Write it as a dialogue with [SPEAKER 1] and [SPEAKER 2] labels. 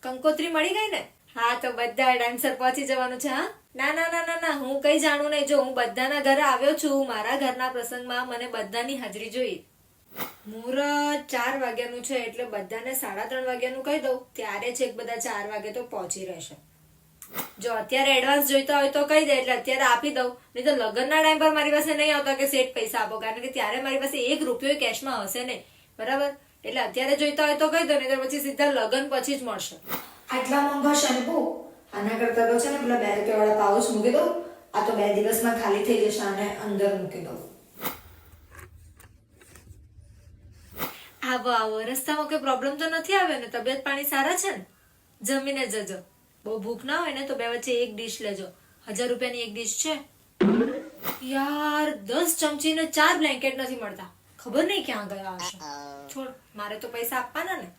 [SPEAKER 1] કંકોત્રી મળી ગઈ ને? હા તો બધા ટાઈમસર પહોંચી જવાનું છે. હા ના ના ના ના ના હું કઈ જાણું નહીં. જો હું બધાના ઘરે આવ્યો છું, મારા ઘરના પ્રસંગમાં મને બધાની હાજરી જોઈએ. મુહૂર્ત 4 વાગ્યાનું છે એટલે બધાને 3:30 વાગ્યાનું કહી દઉં, ત્યારે છેક બધા 4 વાગે તો પહોંચી રહેશે. જો અત્યારે એડવાન્સ જોઈતા હોય તો કહી દે એટલે અત્યારે આપી દઉં, નહીં તો લગ્નના ટાઈમ પર મારી પાસે નહીં આવતા કે સેટ પૈસા આપો, કારણ કે ત્યારે મારી પાસે 1 રૂપિયો કેશમાં હશે નહીં. બરાબર? એટલે અત્યારે જોઈતા હોય તો કહી દો, નહીં તો પછી સીધા લગ્ન પછી જ મળશે.
[SPEAKER 2] આટલા મોંઘા શેમ્પુ આના કરતા તો છે ને પેલા 2 રૂપિયા વાળા પાઉચ મૂકી દો. આ તો 2 દિવસમાં ખાલી થઈ જશે અને અંદર મૂકી દો.
[SPEAKER 1] આવો આવો, રસ્તામાં કોઈ પ્રોબ્લેમ તો નથી આવ્યો ને? તબિયત પાણી સારા છે ને? જમીને જજો. બહુ ભૂખ ના હોય ને તો બે વચ્ચે એક ડીશ લેજો. 1000 રૂપિયાની એક ડીશ છે. યાર 10 ચમચી ને 4 બ્લેન્કેટ નથી મળતા. ખબર નહીં ક્યાં ગયા હશે. છોડ, મારે તો પૈસા આપવાના ને.